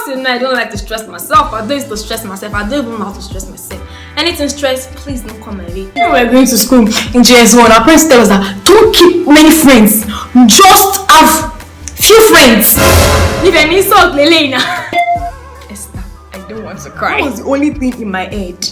course, you know I don't like to stress myself. I don't used to stress myself. I don't even know how to stress myself. Anything stress, please don't come my way. When we were going to school in JS1, our parents tell us that don't keep many friends. Just have few friends. If I mean so, Lelena. Esther, I don't want to cry. That was the only thing in my head.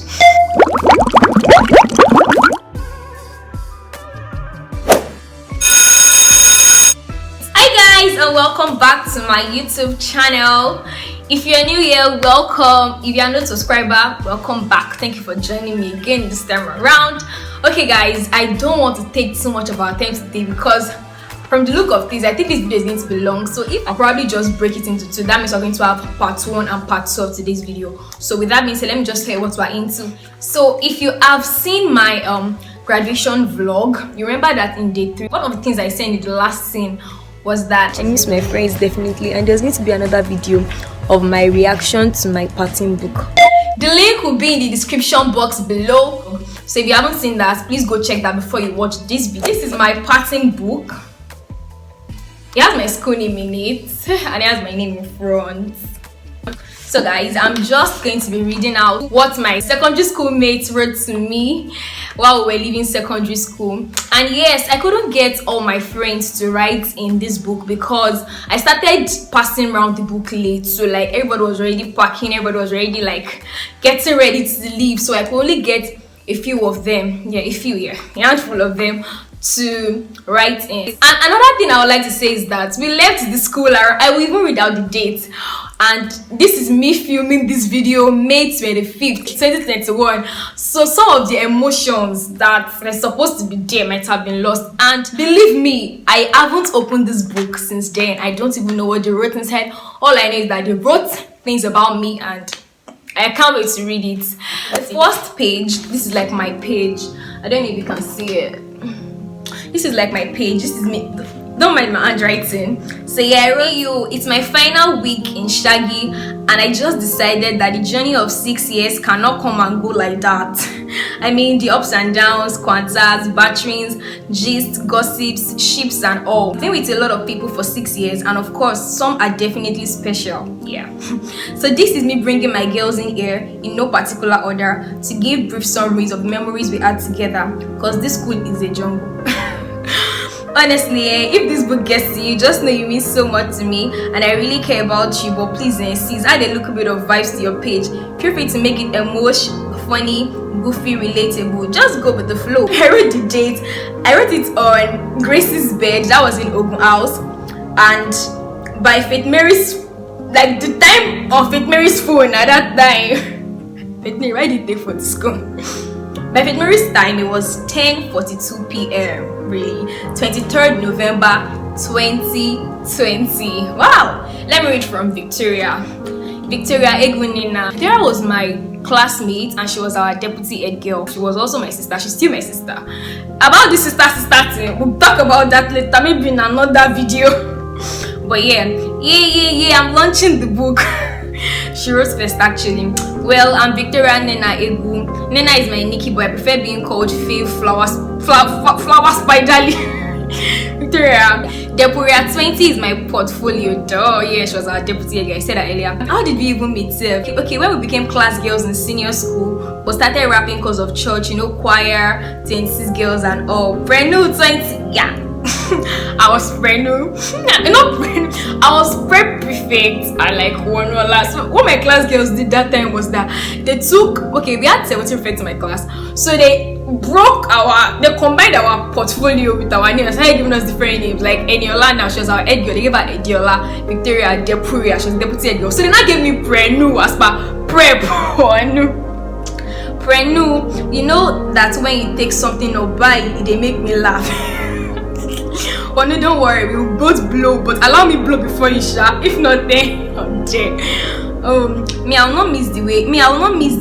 And welcome back to my YouTube channel. If you're new here, welcome. If you're a new subscriber, welcome back. Thank you for joining me again this time around. Okay guys, I don't want to take too much of our time today because from the look of things, I think this video is going to be long. So if I'll probably just break it into two, that means we're going to have part 1 and part 2 of today's video. So with that being said, let me just tell you what we're into. So if you have seen my graduation vlog, you remember that in day 3, one of the things I said in the last scene was that I miss my friends definitely, and there's going to be another video of my reaction to my parting book. The link will be in the description box below, so if you haven't seen that, please go check that before you watch this video. This is my parting book. It has my school name in it and it has my name in front. So guys, I'm just going to be reading out what my secondary school mates wrote to me while we were leaving secondary school. And yes, I couldn't get all my friends to write in this book because I started passing around the book late. So like everybody was already packing, everybody was already like getting ready to leave. So I could only get a few of them, a handful of them to write in. And another thing I would like to say is that we left the school, I will even read out the date, and this is me filming this video May 25th 2021. So some of the emotions that were supposed to be there might have been lost, and believe me, I haven't opened this book since then. I don't even know what they wrote inside. All I know is that they wrote things about me and I can't wait to read it. The first page, this is like my page. I don't know if you can see it. This is like my page. This is me. Don't mind my handwriting. So yeah, I wrote you, it's my final week in Shaggy, and I just decided that the journey of 6 years cannot come and go like that. I mean, the ups and downs, quantas, batterings, gist, gossips, ships and all. I've been with a lot of people for 6 years, and of course some are definitely special. Yeah. So this is me bringing my girls in here in no particular order to give brief summaries of the memories we had together, because this school is a jungle. Honestly, if this book gets to you, just know you mean so much to me and I really care about you. But please sis, add a little bit of vibes to your page. Feel free to make it emotional, funny, goofy, relatable. Just go with the flow. I wrote the date. I wrote it on Grace's bed. That was in Ogun House, and by Faith Mary's, like the time of Faith Mary's phone at that time. Faith Mary, why did they for the school? By Faith Mary's time, it was 10:42 p.m. really, 23rd November 2020. Wow! Let me read from Victoria. Victoria Egunina. Victoria was my classmate and she was our deputy head girl. She was also my sister. She's still my sister. About this sister thing, we'll talk about that later, maybe in another video. But I'm launching the book. She wrote first actually. Well, I'm Victoria Nena Egu. Nena is my Nikki, but I prefer being called Faye Flower Spiderly. Victoria. Depuria 20 is my portfolio. Duh, yeah, she was our deputy again. I said that earlier. How did we even meet? Okay, when we became class girls in senior school, we started rapping because of church, choir, 26 girls and all. Brand new 20, yeah. I was brand new. Not brand new. I was prep prefect at like one last. So what my class girls did that time was that they took, we had 17 prefects in my class, so they combined our portfolio with our names. They started giving us different names, like Eniola. Now she was our head girl. They gave her Ediola. Victoria Depuria, she was the deputy head girl. So they now gave me brand new as per prep one. Brand new. You know that when you take something or buy it, they make me laugh. Oh no, don't worry, we will both blow, but allow me blow before you shall. If not, then I'm dead. I will not miss the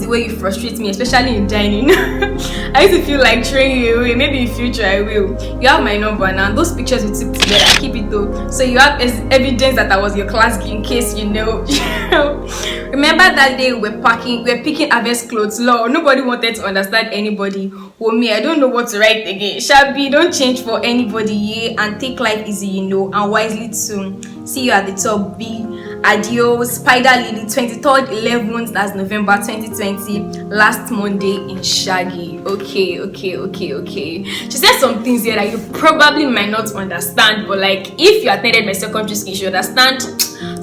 way you frustrate me, especially in dining. I used to feel like throwing you away. Maybe in future I will. You have my number now. Those pictures we took together, keep it though, so you have evidence that I was your class in case you know. Remember that day we were picking harvest clothes. Lord, nobody wanted to understand anybody. Oh me, I don't know what to write again. Shabby, don't change for anybody, and take life easy, and wisely too. See you at the top, B. Adios, Spider Lily, 23rd 11th, that's November 2020, last Monday in Shaggy. Okay. She said some things here that you probably might not understand, but like if you attended my secondary school, you should understand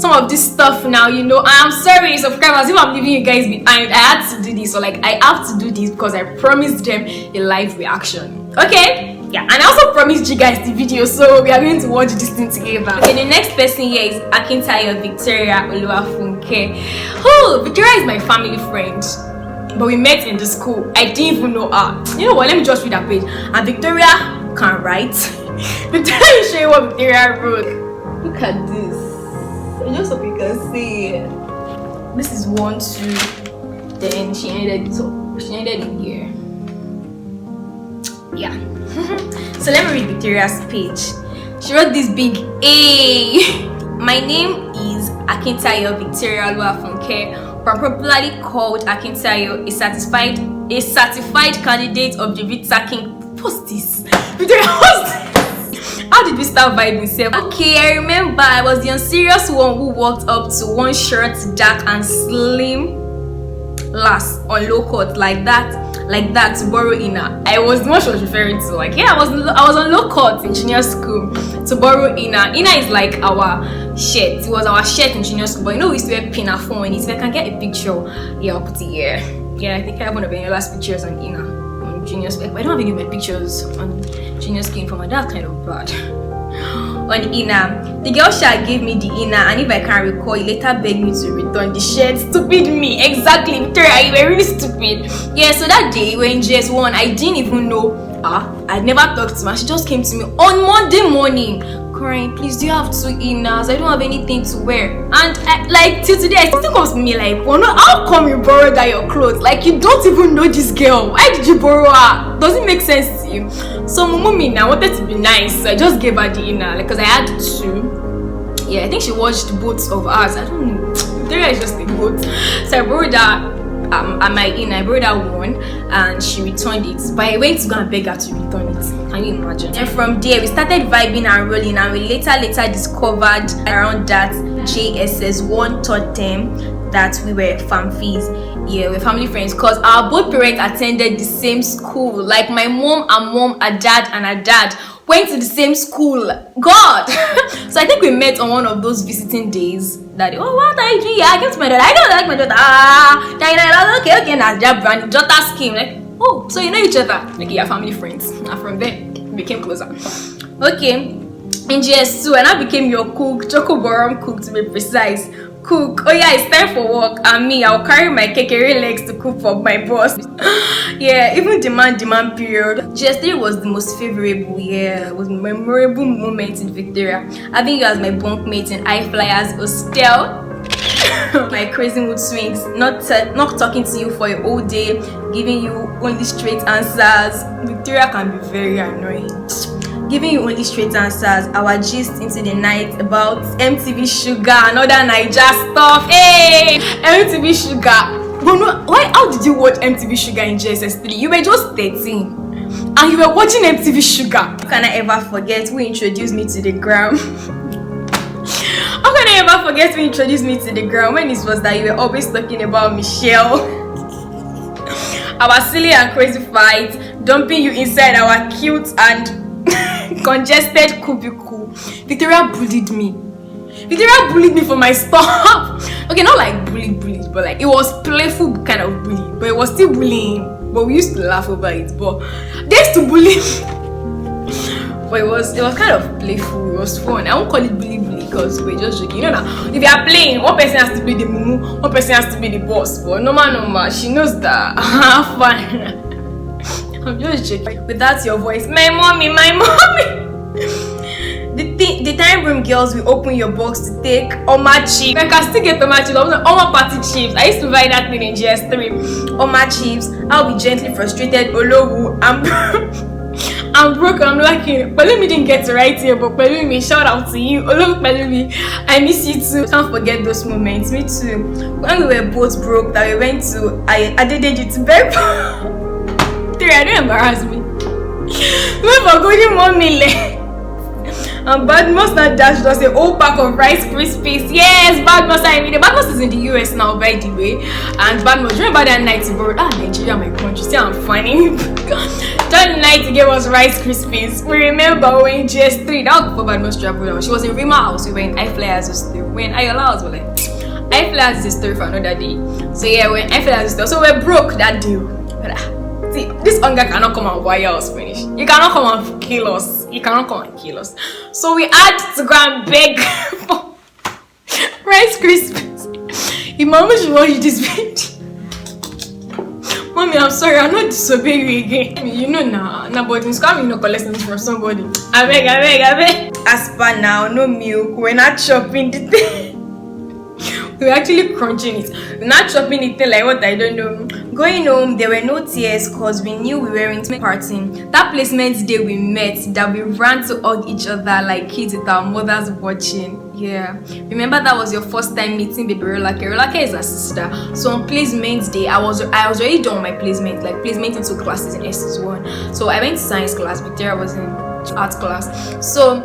some of this stuff now. You know, I'm sorry, subscribers, if I'm leaving you guys behind. I had to do this, so like I have to do this because I promised them a live reaction. Okay. Yeah, and I also promised you guys the video, so we are going to watch this thing together. Okay, the next person here is Akintayo Victoria Oluwafunke. Oh, Victoria is my family friend, but we met in the school. I didn't even know her. You know what? Let me just read that page. And Victoria can write. Victoria, let me show you what Victoria wrote. Look at this. I just hope you can see it. This is 1, 2. Then she ended it up. She ended it here. Yeah. So let me read Victoria's page. She wrote this big A. My name is Akintayo Victoria Oluwafunke, but popularly called Akintayo, a certified candidate of the Vita King. What's this? Victoria, what's this? How did we start vibing? Okay, I remember I was the unserious one who walked up to one short, dark and slim lass on low cut like that to borrow inner. I was the one she was referring to. Like, yeah, I was on low cut in junior school to borrow inner. Inner is like our shirt. It was our shirt in junior school, but you know we used to wear pinafore on it. If I can get a picture, yeah, I'll put it here. Yeah, I think I have one of your last pictures on inner on junior school. But I don't have any of my pictures on junior school informal. That's kind of bad. On inner, the girl gave me the inner, and if I can recall, he later begged me to return the shirt. Stupid me, exactly, Victoria, you were really stupid. Yeah, so that day we were in GS1. I didn't even know her. I'd never talked to her. She just came to me on Monday morning crying, please, do you have 2 inners? I don't have anything to wear. And like till today, I still comes to me like, well, no, how come you borrowed that your clothes? Like, you don't even know this girl. Why did you borrow her? Does it make sense to you? So mommy now wanted to be nice, so I just gave her the inner, like, because I had 2. Yeah, I think she watched both of ours. I don't know. There is just a both. So I borrowed that. At my inn, I borrowed that one and she returned it, but I went to go and beg her to return it. Can you imagine? And from there we started vibing and rolling, and we later discovered around that JSS1 third term that we were famfies. Yeah, we're family friends because our both parents attended the same school. Like my mom, a dad, and a dad went to the same school. God. So I think we met on one of those visiting days. Daddy, oh, what are you doing? Yeah, I came to my daughter. I don't like my daughter. Okay, now that brand daughter's came. Like, oh, so you know each other. Like, you're family friends. And from there we became closer. Okay. In GS2, and I became your cook, Choco Borum cook to be precise. Cook. Oh yeah, it's time for work, and me, I'll carry my kekere legs to cook for my boss. Yeah, even demand period. GS3 was the most favorable. Yeah, it was a memorable moment in Victoria. Having you as my bunkmate in High Flyers hostel. My crazy mood swings, not talking to you for a whole day, giving you only straight answers. Victoria can be very annoying. Giving you only straight answers, our gist into the night about MTV Sugar and other Naija stuff. Hey, MTV Sugar. But no, how did you watch MTV Sugar in JSS3? You were just 13 and you were watching MTV Sugar. How can I ever forget who introduced me to the gram? How can I ever forget who introduced me to the gram when it was that you were always talking about Michelle? Our silly and crazy fight, dumping you inside our cute and congested cubicle. Victoria bullied me. Victoria bullied me for my stuff. Okay, not like bullied, but like it was playful kind of bully, but it was still bullying. But we used to laugh over it. But they used to bully me. But it was kind of playful. It was fun. I won't call it bully because we're just joking. You know now, if you are playing, one person has to be the mumu, one person has to be the boss. But no man, she knows that. Have fun. I'm just joking. Without your voice, my mommy. The time room girls will open your box to take Oma chips. I can still get Oma chips. Oma party chips. I used to buy that thing in GS3. Oma chips. I'll be gently frustrated. Olowu. I'm broken. I'm lucky. Pelumi didn't get to write here, but Pelumi, shout out to you. Olowu Pelumi, I miss you too. Can't forget those moments. Me too. When we were both broke, that we went to I did you to bed. I don't embarrass me. Wait for golden 1 million. And Badmus now dashed us a whole pack of Rice Krispies. Yes, Badmus, I mean, Badmus is in the US now, by the way. And Badmus, remember that night he borrowed, Nigeria, my country, see I'm funny. That night he gave us Rice Krispies. We remember when GS3, that was before Badmus traveled. She was in Rima house, we were in iFlyers still. We were in Ayola house, we were like, iFlyers is a story for another day. So yeah, when iFlyers is still, so we're broke that day. See, this hunger cannot come and wire us finish. You cannot come and kill us. You cannot come and kill us. So we had to go and beg for Rice Krispies. If mama should watch this video. Mommy, I'm sorry, I'm not disobeying you again. You know now, but it's coming no collecting from somebody. I beg. As per now, no milk. We're not chopping the thing. We're actually crunching it. We're not chopping it like what I don't know. Going home, there were no tears because we knew we weren't partying. That placement day we met, that we ran to hug each other like kids with our mothers watching. Yeah. Remember that was your first time meeting baby Rolake. Rolake is her sister. So on placement day, I was already done my placement, like placement into classes in SS1. So I went to science class, Victoria was in art class. So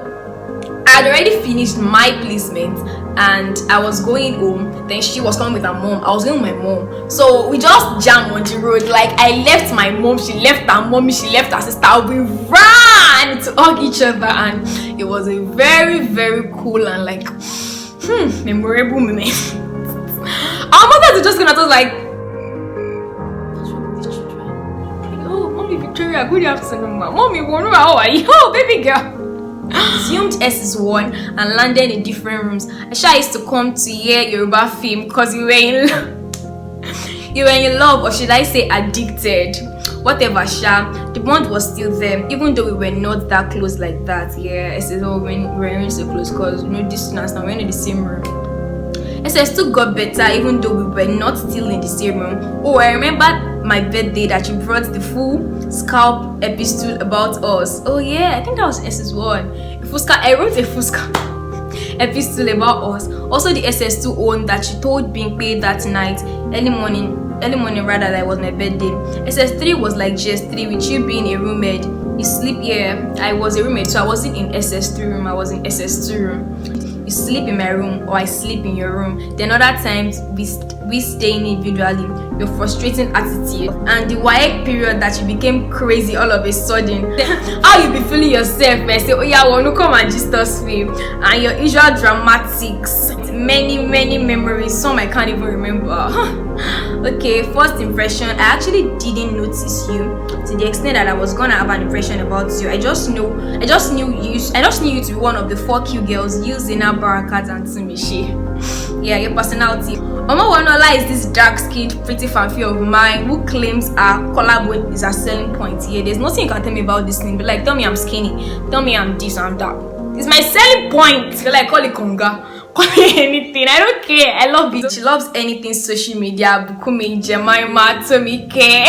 I had already finished my placement and I was going home. Then she was coming with her mom. I was going with my mom. So we just jammed on the road. Like I left my mom, she left her mommy, she left her sister. We ran to hug each other and it was a very, very cool and like memorable moment. Our mothers are just gonna tell us like, what's wrong with these children? Like, oh, mommy Victoria, good afternoon, ma. Mommy, how are you? Oh, baby girl. Assumed SS1 and landed in different rooms. Asha used to come to hear Yoruba film because you were in love, or should I say addicted. Whatever, Sha, the bond was still there, even though we were not that close like that. Yeah, SS1 we weren't so close because distance now we're in the same room. SS2 got better even though we were not still in the same room. Oh, I remember my birthday that you brought the full scalp epistle about us. Oh yeah, I think that was SS1. I wrote a full scalp epistle about us. Also the SS2 own that she told being paid that night, early morning rather, that was my birthday. SS3 was like GS3 with you being a roommate. You sleep here. I was a roommate, so I wasn't in SS3 room, I was in SS2 room. You sleep in my room or I sleep in your room. Then other times we stay individually. Your frustrating attitude and the YX period that you became crazy all of a sudden. How you be feeling yourself and say, oh yeah, I want to come and just us with, and your usual dramatics. Many memories, some I can't even remember. Okay, first impression, I actually didn't notice you to the extent that I was gonna have an impression about you. I just knew you to be one of the 4 cute girls using our Barakat and Tumishi. Yeah, your personality. Mama Wanola is this dark-skinned, pretty fancy of mine who claims her collarbone is her selling point. Yeah, there's nothing you can tell me about this thing. But like, tell me I'm skinny, tell me I'm this and that. It's my selling point. Like, call it conga, call it anything. I don't care. I love it. She loves anything social media. Bukumi, Jemima, Tomike.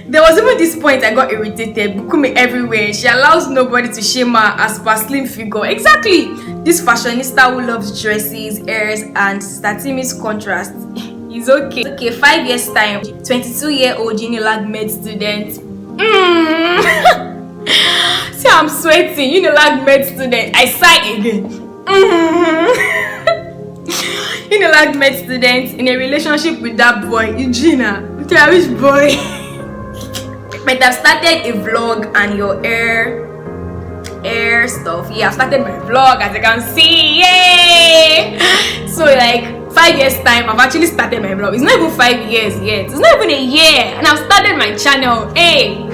There was even this point I got irritated. Bukumi everywhere. She allows nobody to shame her as per slim figure. Exactly. This fashionista who loves dresses, hairs, and Statimi's contrast. It's okay. Okay, 5 years time. 22-year-old Unilag med student. See, I'm sweating. Unilag med student. I sigh again. Unilag med student in a relationship with that boy, Eugenia. Okay, which boy? But I've started a vlog and your hair stuff. Yeah, I've started my vlog, as you can see. Yay! So like 5 years time, I've actually started my vlog. It's not even 5 years yet. It's not even a year, and I've started my channel. Hey!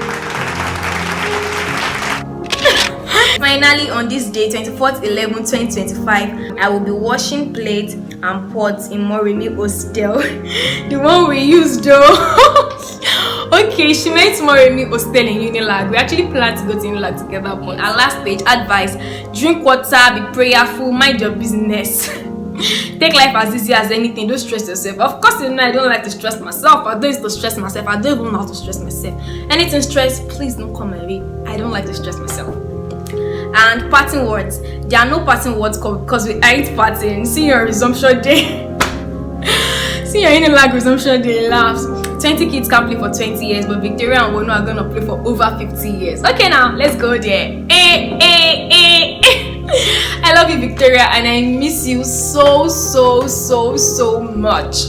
Finally, on this day, 24/11/2025, I will be washing plates and pots in Morimi Hostel. The one we used though. Okay, she meant Morimi Hostel in Unilag. We actually plan to go to Unilag together. But our last page, advice: drink water, be prayerful, mind your business. Take life as easy as anything. Don't stress yourself. Of course, I don't like to stress myself. I don't used to stress myself. I don't even know how to stress myself. Anything stress, please don't come my way. I don't like to stress myself. And parting words. There are no parting words because we ain't partying. See your resumption day. See your Unilag resumption day laughs. 20 kids can play for 20 years, but Victoria and Wono are gonna play for over 50 years. Okay, now let's go there. I love you, Victoria, and I miss you so much.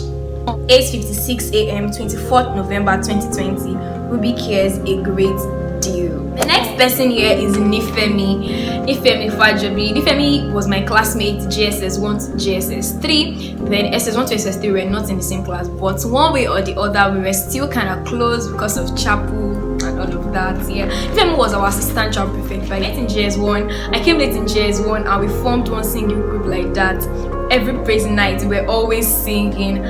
8:56 a.m. 24th November 2020. Ruby cares a great deal. The next person here is Nifemi Fajobi. Nifemi was my classmate GSS 1 to GSS 3. Then SS1 to SS3 were not in the same class, but one way or the other we were still kind of close because of chapel and all of that. Yeah, Nifemi was our assistant chapel prefect. I met in GS1. I came late in GS1 and we formed one singing group like that. Every praise night we were always singing.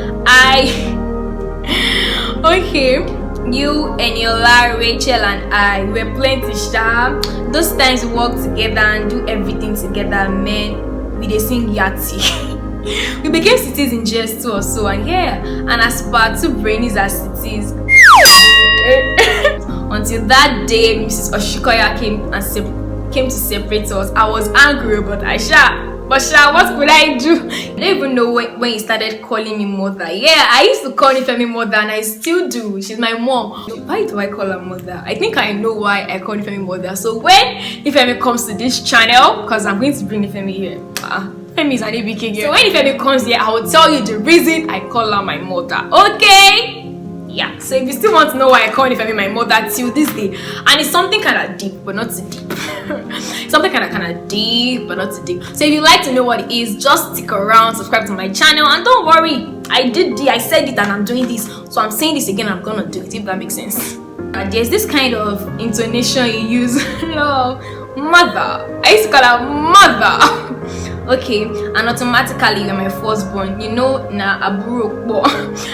Okay. You, Eniola, Rachel, and I were plenty sharp. Those times we work together and do everything together, man. We dey sing Yati. We became cities in GS2 or so, and yeah, and as per two brainies as cities. Until that day, Mrs. Oshikoya came to separate us. I was angry, but what could I do? I don't even know when he started calling me mother. Yeah, I used to call Nifemi mother and I still do. She's my mom. Why do I call her mother? I think I know why I call Nifemi mother. So when Nifemi comes to this channel, because I'm going to bring Nifemi here. Nifemi is an ABK girl. So when Nifemi comes here, I will tell you the reason I call her my mother. Okay? Yeah, so if you still want to know why I call Nifemi my mother till this day, and it's something kind of deep, but not too deep. Something kind of deep, but not too deep. So if you'd like to know what it is, just stick around, subscribe to my channel, and don't worry, I said it and I'm doing this, so I'm saying this again, I'm gonna do it, if that makes sense. There's this kind of intonation you use. No, mother. I used to call her mother. Okay, and automatically you're my firstborn. You know, na aburo.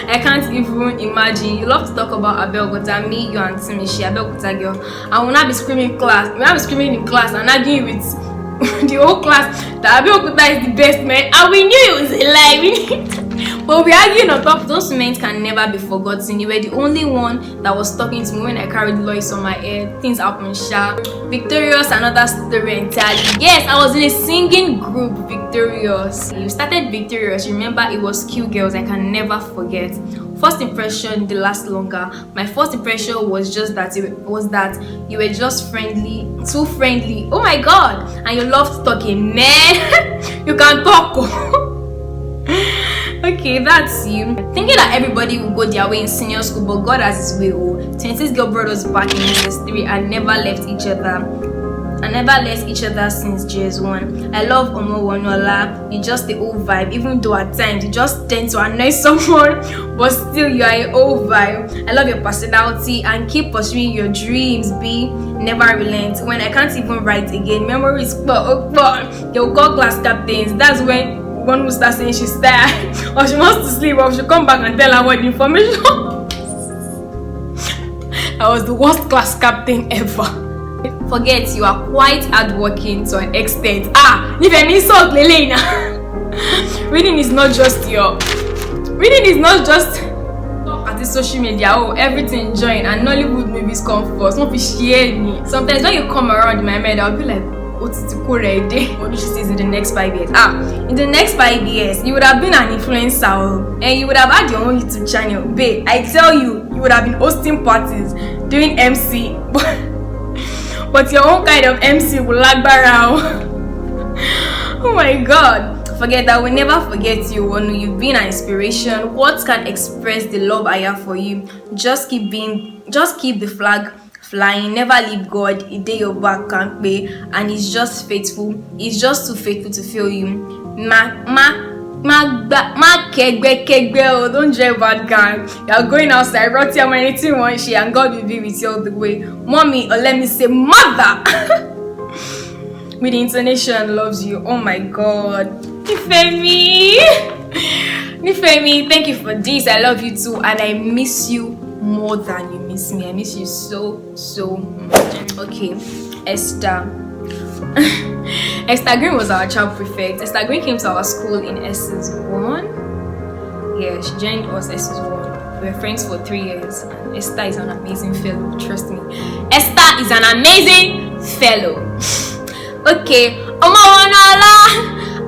I can't even imagine. You love to talk about Abeokuta, me, you and Timishi, Abeokuta girl. I will not be screaming in class. We will not be screaming in class and arguing with the whole class that Abeokuta is the best man. And we knew it was a lie. But we arguing on top. Those moments can never be forgotten. You were the only one that was talking to me when I carried Lois on my head. Things happen sharp. Victorious, another story entirely. Yes, I was in a singing group, Victorious. You started Victorious. Remember, it was cute girls. I can never forget. First impression did last longer. My first impression was just that you were just friendly, too friendly. Oh my god! And you loved talking, man. You can talk. Okay, that's you. Thinking that everybody will go their way in senior school, but God has his way. 26 girl brought us back in SS3 and never left each other since JS1. I love Omo. You just the old vibe, even though at times you just tend to annoy someone, but still you are an old vibe. I love your personality and keep pursuing your dreams. Never relent. When I can't even write again, memories they'll call class captains. That's when one will start saying she's tired or she wants to sleep, or she'll come back and tell her what the information. I was the worst class captain ever. Forget, you are quite hardworking to an extent. If I insult Lelena. Reading is not just at the social media. Everything join and Nollywood movies come first. Don't be share me. Sometimes when you come around in my mind, I'll be like, what she says in the next 5 years. In the next 5 years, you would have been an influencer and you would have had your own YouTube channel. Babe, I tell you, you would have been hosting parties, doing MC, but your own kind of MC will lag around. Oh my god. Forget that. We'll never forget you, Wonu. You've been an inspiration. Words can express the love I have for you. Just keep the flag flying, never leave God. A day your back can't pay, and he's just faithful. He's just too faithful to fail you. Don't drive bad gang. You're going outside, rot your anything one shit, and God will be with you all the way. Mommy, or let me say mother. With the intonation loves you. Oh my god. Nifemi, thank you for this. I love you too, and I miss you more than you miss me. I miss you so much. Okay, Esther. Esther Green was our child prefect. Esther Green came to our school in SS1. Yeah, she joined us SS1. We were friends for 3 years. And Esther is an amazing fellow. Trust me. Esther is an amazing fellow. Okay, I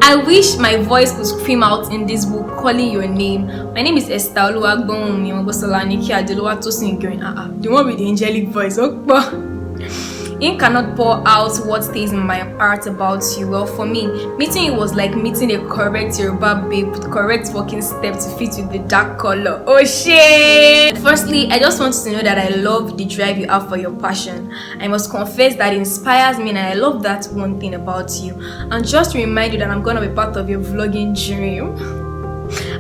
I wish my voice could scream out in this book calling your name. My name is Esther Oluwagbonwunmi Omobosolanike Adeoluwatosin Igorin. The one with the angelic voice. Ink cannot pour out what stays in my heart about you. Well, for me, meeting you was like meeting a correct Yoruba babe with correct walking step to fit with the dark color. Oh shit! Firstly, I just want you to know that I love the drive you have for your passion. I must confess that it inspires me, and I love that one thing about you. And just to remind you that I'm gonna be part of your vlogging dream.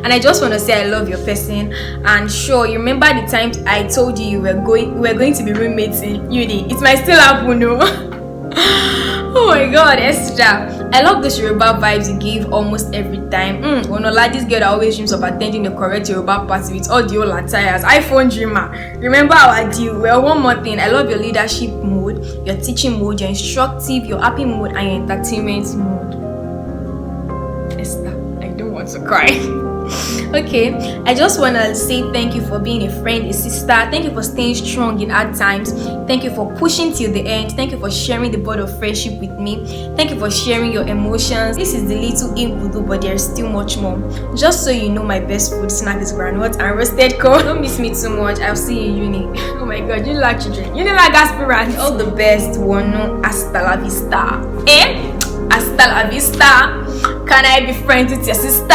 And I just want to say I love your person. And sure, you remember the times I told you we were going to be roommates in uni? It might still happen, no? Oh my god, Esther, I love those Yoruba vibes you give almost every time. Onola, this girl that always dreams of attending the correct Yoruba party with all the old attires. iPhone dreamer. Remember our deal? Well, one more thing, I love your leadership mode, your teaching mode, your instructive, your happy mode, and your entertainment mode. Esther, I don't want to cry. Okay, I just want to say thank you for being a friend, a sister. Thank you for staying strong in hard times. Thank you for pushing till the end. Thank you for sharing the bond of friendship with me. Thank you for sharing your emotions. This is the little inpudo, but there's still much more. Just so you know, my best food snack is groundnut and roasted corn. Don't miss me too much. I'll see you in uni. Oh my god, you like children, you like aspirants. All the best. One, hasta la vista. Hasta la vista. Can I be friends with your sister?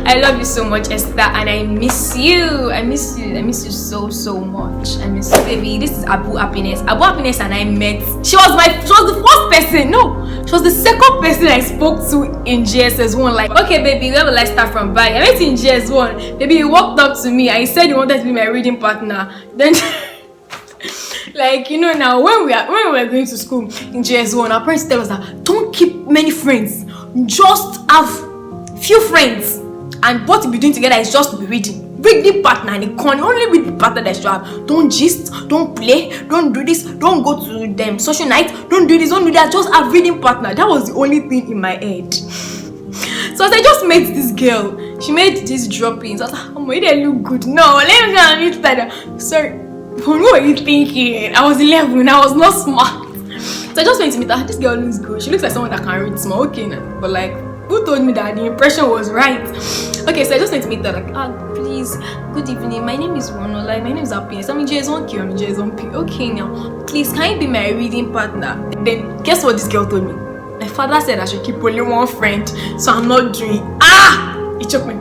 I love you so much, Esther, and I miss you. I miss you so much. I miss you, baby. This is Abu Happiness. Abu Happiness and I met. She was the first person. No, she was the second person I spoke to in GSS1. Like, okay, baby, where will I start from? Bye. I met in GS1. Baby, he walked up to me and he said he wanted to be my reading partner. Then like, you know, now when we were going to school in JS1, our parents tell us that don't keep many friends, just have few friends, and what you'll be doing together is just to be reading partner, and the only reading partner that you have. Don't gist, don't play, don't do this, don't go to them social night, don't do this, don't do that, just have reading partner. That was the only thing in my head. So as I just met this girl, she made these droppings. I was like, oh, you didn't look good. No, let me go and meet that. Sorry. What were you thinking? I was 11, I was not smart. So I just went to meet her. This girl looks good. She looks like someone that can read small. Okay, but like, who told me that the impression was right? Okay, so I just went to meet her. Like, please, good evening. My name is Wono. Like, my name is Happiness. I'm in JS1Q. I'm in JS1P. Okay, now, please, can you be my reading partner? Then, guess what this girl told me? My father said I should keep only one friend, so I'm not doing. It choked me.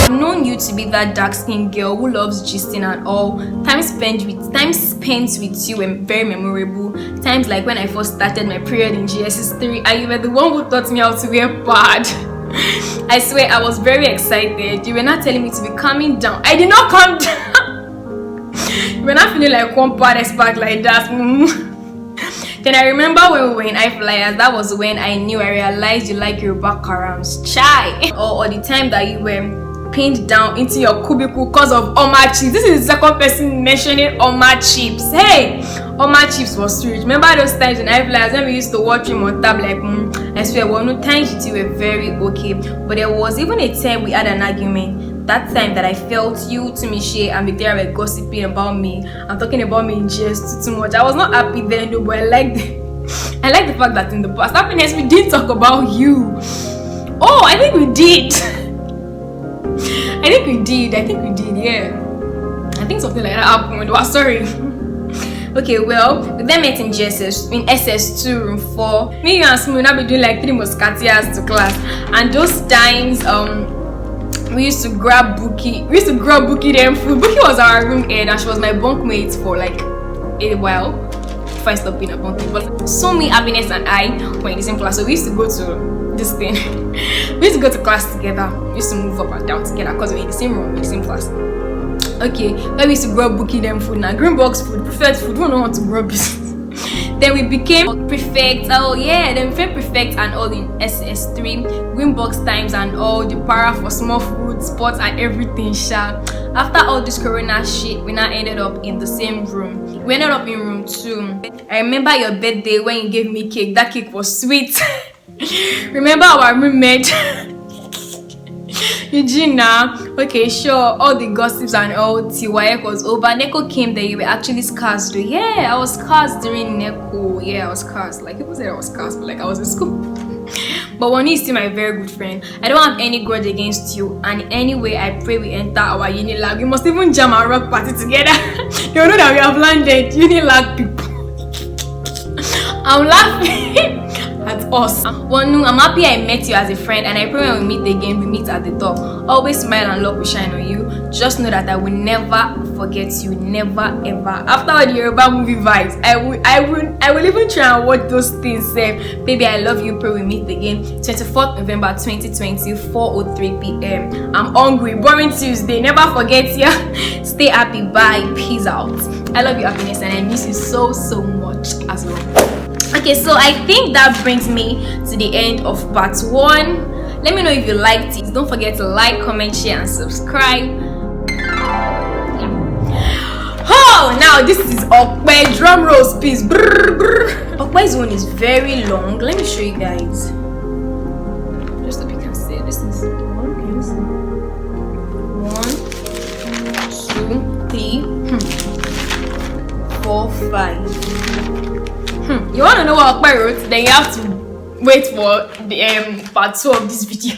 I've known you to be that dark-skinned girl who loves gisting and all. Time spent with you were very memorable. Times like when I first started my period in GSS3 and you were the one who taught me how to wear pad. I swear I was very excited. You were not telling me to be calming down. I did not calm down. You were not feeling like one pad expert like that. Then I remember when we were in iFlyers, that was when I realized you like Yoruba karams. Chai! Or the time that you were pinned down into your cubicle because of Oma chips. This is the second person mentioning Oma chips. Hey! Oma chips was sweet. Remember those times in iFlyers when we used to watch him on tab like, I swear, well, no times you two were very okay. But there was even a time we had an argument. That time that I felt you, Tumishe, and Victoria were gossiping about me and talking about me in GS too much. I was not happy then, though, but I like the fact that in the past, Happiness, we did talk about you. Oh, I think we did. I think we did, yeah. I think something like that happened. Well, sorry. Okay, well, we then met in GSS, in SS2, room 4. Me, you, and Smooth now be doing like 3 musketeers to class. And those times, we used to grab Bookie. We used to grab Bookie them food. Bookie was our room head and she was my bunkmate for like a while. If I stopped being a bunkmate. But so me, Happiness, and I were in the same class. So we used to go to this thing. We used to go to class together. We used to move up and down together because we were in the same room, in the same class. Okay, then we used to grab Bookie them food. Now green box food, preferred food. We don't know how to grab it. Then we became prefect. Oh yeah, then we became prefect and all in SS3, green box times and all, the para for small food, sports and everything. After all this corona shit, we now ended up in the same room. We ended up in room 2. I remember your birthday when you gave me cake. That cake was sweet. Remember our roommate? Eugenia, okay, sure, all the gossips and all TYF was over. Neko came there, you were actually scarce. Yeah, I was scarce during Neko. Yeah, I was scarce. Like, people said I was scarce, but like, I was in school. But Wani is still my very good friend. I don't have any grudge against you, and anyway, I pray we enter our Unilag. We must even jam our rock party together. You know that we have landed Unilag people. I'm laughing at us. Wanu, I'm happy I met you as a friend, and I pray when we meet again, we meet at the top. Always smile and love will shine on you. Just know that I will never forget you, never ever. After all the Yoruba movie vibes, I will even try and watch those things. Baby, I love you. Pray we meet again. 24th November 2020, 4:03 p.m. I'm hungry. Boring Tuesday. Never forget ya. Stay happy. Bye. Peace out. I love you, happiness, and I miss you so much as well. Okay, so I think that brings me to the end of part 1. Let me know if you liked it. Don't forget to like, comment, share, and subscribe. Yeah. Oh, now this is Okwe. Drum rolls, please. Okwe's one is very long. Let me show you guys. Just so you can see. This is 1, 2, 3, 4, 5. You want to know what Okwe wrote? Then you have to wait for the part 2 of this video.